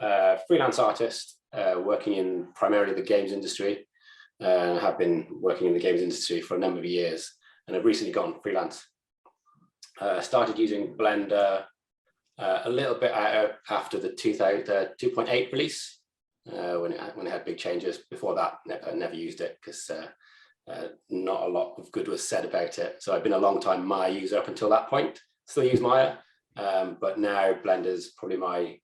a freelance artist working in primarily the games industry. I have been working in the games industry for a number of years, and I've recently gone freelance. Started using Blender a little bit after the 2.8 release, when it had big changes. Before that, I never used it because not a lot of good was said about it. So I've been a long time Maya user up until that point. Still use Maya, but now Blender's probably my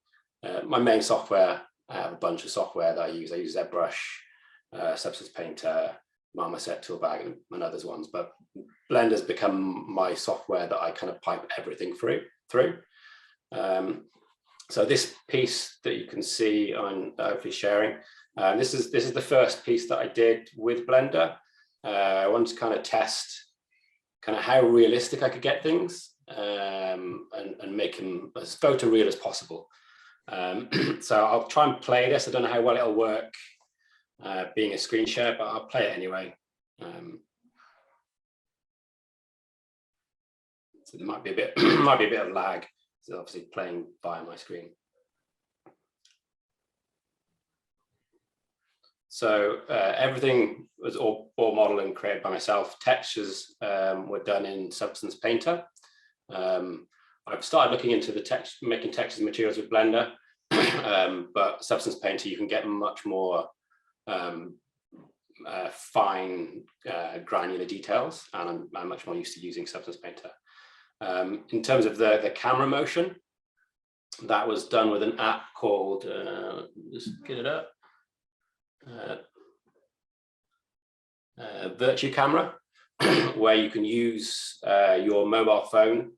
main software. I have a bunch of software that I use. I use ZBrush, Substance Painter, Marmoset, Toolbag, and others ones. But Blender's become my software that I kind of pipe everything through. So this piece that you can see on hopefully sharing, this is the first piece that I did with Blender. I wanted to kind of test kind of how realistic I could get things, and make them as photoreal as possible. So I'll try and play this. I don't know how well it'll work being a screen share, but I'll play it anyway. So there might be a bit of lag. So obviously playing via my screen. So everything was all modeling created by myself. Textures were done in Substance Painter. I've started looking into making textures and materials with Blender, but Substance Painter, you can get much more fine granular details, and I'm much more used to using Substance Painter. In terms of the camera motion, that was done with an app called, just get it up, Virtue Camera, where you can use your mobile phone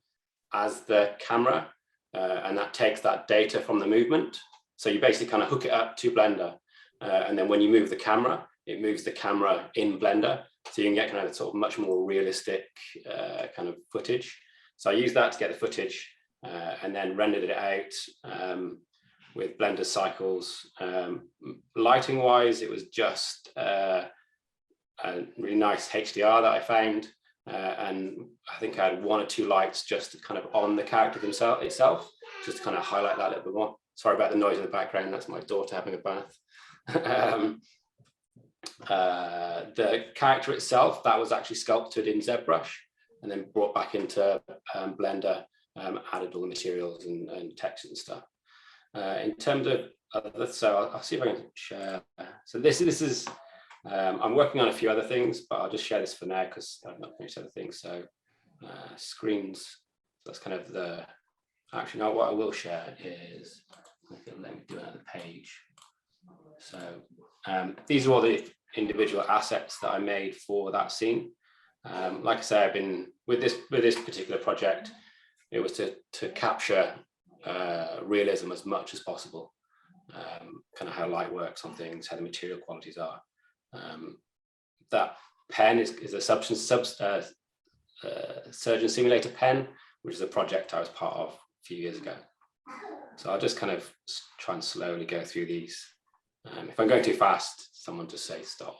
as the camera, and that takes that data from the movement. So you basically kind of hook it up to Blender, and then when you move the camera, it moves the camera in Blender, so you can get kind of sort of much more realistic kind of footage. So I used that to get the footage, and then rendered it out with Blender cycles. Lighting wise, it was just a really nice HDR that I found, and I think I had 1 or 2 lights just kind of on the character itself, just to kind of highlight that a little bit more. Sorry about the noise in the background, that's my daughter having a bath. The character itself, that was actually sculpted in ZBrush and then brought back into Blender, added all the materials and text and stuff. In terms of so I'll see if I can share. So this is I'm working on a few other things, but I'll just share this for now because I've not finished other things. So screens, that's kind of the, actually no, what I will share is, let me do another page. So these are all the individual assets that I made for that scene. Like I say, I've been with this particular project, it was to capture realism as much as possible, kind of how light works on things, how the material qualities are. That pen is a surgeon simulator pen, which is a project I was part of a few years ago. So I'll just kind of try and slowly go through these. If I'm going too fast, someone just say stop.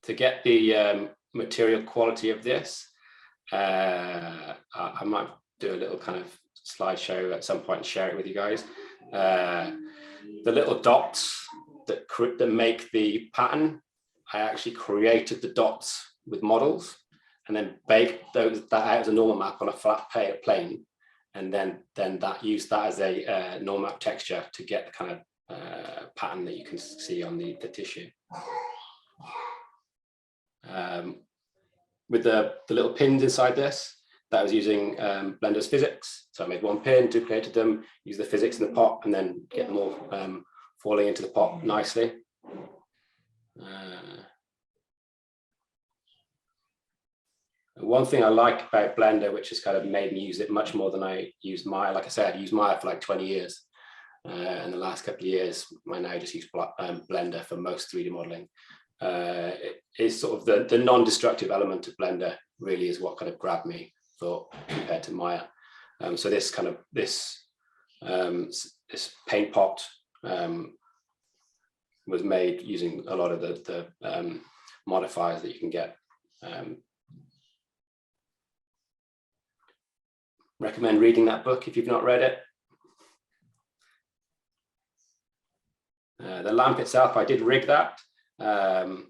To get the material quality of this, I might do a little kind of slideshow at some point and share it with you guys. The little dots that make the pattern, I actually created the dots with models and then baked that out as a normal map on a flat plane, and then used that as a normal map texture to get the kind of pattern that you can see on the tissue. With the little pins inside this, that was using Blender's physics. So I made 1 pin, duplicated them, used the physics in the pot, and then get them all falling into the pot nicely. One thing I like about Blender, which has kind of made me use it much more than I used Maya. Like I said, I've used Maya for like 20 years. In the last couple of years, I now just use Blender for most 3D modeling. It is sort of the non-destructive element of Blender really is what kind of grabbed me, thought, compared to Maya. So this kind of this paint pot was made using a lot of the modifiers that you can get. recommend reading that book if you've not read it. The lamp itself, I did rig that, and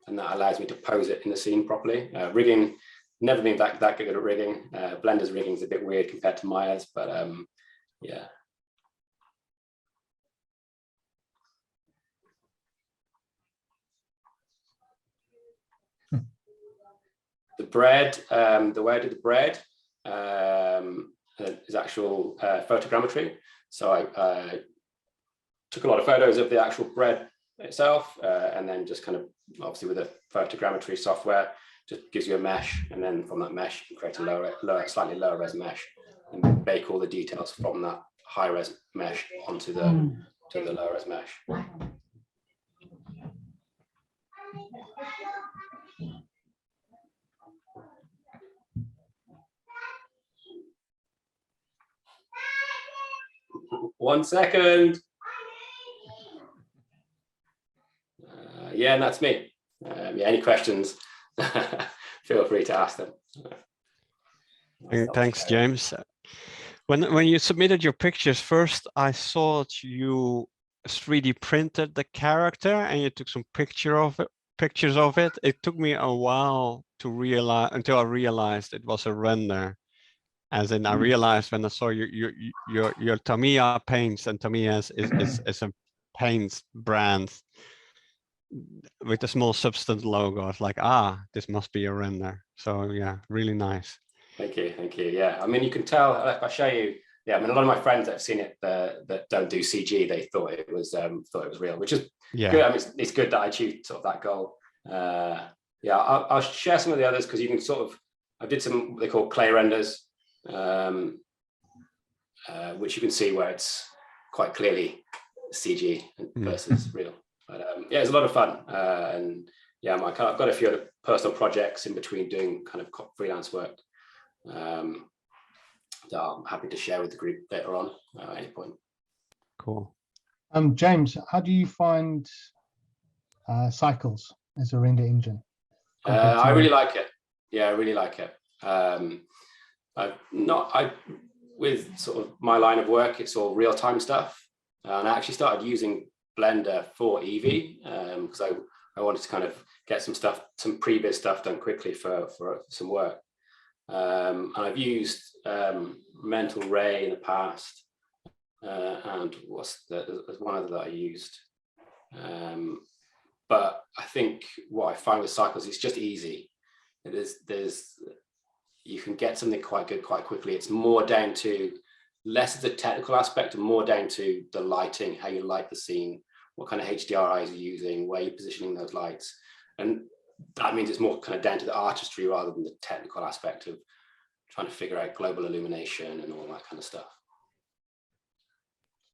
that allows me to pose it in the scene properly. Rigging, never been that good at rigging. Blender's rigging is a bit weird compared to Maya's, but yeah. The bread, the way I did the bread is actual photogrammetry. So I took a lot of photos of the actual bread itself, and then just kind of, obviously with the photogrammetry software, just gives you a mesh, and then from that mesh you can create a slightly lower res mesh and bake all the details from that high res mesh onto the lower res mesh. One second. Yeah, and that's me. Yeah, any questions? Feel free to ask them. Thanks, James. When you submitted your pictures, first I thought you 3D printed the character and you took some pictures of it. It took me a while to realize, until I realized it was a render. As in, I realized when I saw your Tamiya paints, and Tamiya is a paints brand with a small Substance logo. I was like, this must be a render. So yeah, really nice. Thank you, thank you. Yeah, I mean, you can tell if I show you. Yeah, I mean, a lot of my friends that have seen it that don't do CG, they thought it was real, which is good. I mean, it's good that I achieved sort of that goal. Yeah, I'll share some of the others because you can sort of. I did some what they call clay renders, which you can see where it's quite clearly CG versus real. But yeah, it's a lot of fun, and yeah, I've got a few other personal projects in between doing kind of freelance work that I'm happy to share with the group later on at any point. Cool. James, how do you find Cycles as a render engine? I really like it. Yeah, I really like it. With sort of my line of work, it's all real-time stuff, and I actually started using Blender for Eevee because I wanted to kind of get some pre-biz stuff done quickly for some work. And I've used Mental Ray in the past, and there's one other that I used. But I think what I find with Cycles, it's just easy. You can get something quite good quite quickly. It's more down to less of the technical aspect and more down to the lighting, how you light the scene, what kind of HDRIs you're using, where you're positioning those lights. And that means it's more kind of down to the artistry rather than the technical aspect of trying to figure out global illumination and all that kind of stuff.